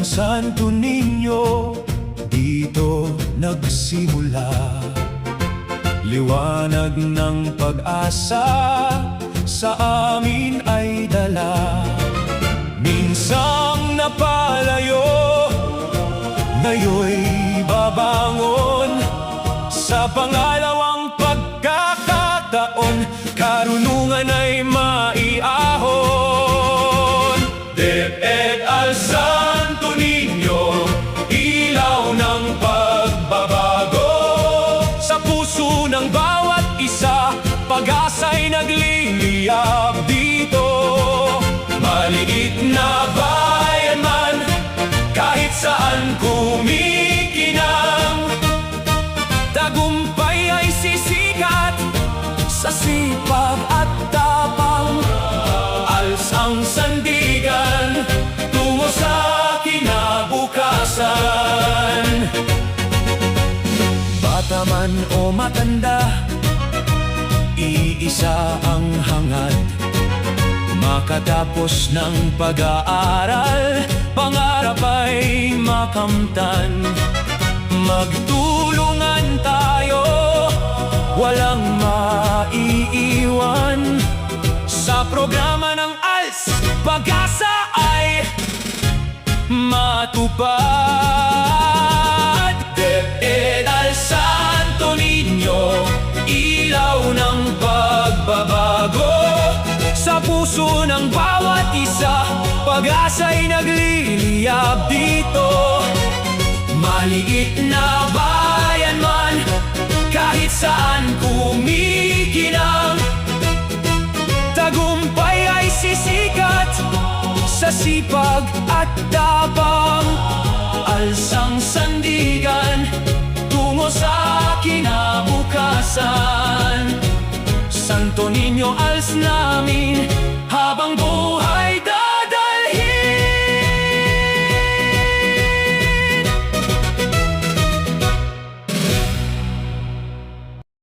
Santo Niño, dito nagsimula. Liwanag ng pag-asa sa amin ay dala. Minsang napalayo, ngayon'y babangon. Sa pangalawang pagkakataon, karunungan ay maiahon. DepEd al Santo Niño, ilaw ng pagbabago. Sa puso ng bawat isa, pag-asa'y nagliliyab dito. Maliit na bayan man, kahit saan kumikinang, tagumpay ay sisikat sa sipag at tapang. ALS ang sandigan tungo sa kinabukasan. Bata man o matanda, iisa ang hangad. Makatapos ng pag-aaral, pangarap ay makamtan. Magtulungan tayo, walang maiiwan. Sa programa ng ALS, pag-asa ay matupad. DepEd al Santo Niño, ilaw ng pagbabago. Sa puso ng bawat isa, pag-asa'y nagliliyab dito. Maliit na bayan man, kahit saan kumikinang, tagumpay ay sisikat sa sipag at tapang. ALS ang sandigan tungo sa kinabukasan. Santo Niño, ALS namin,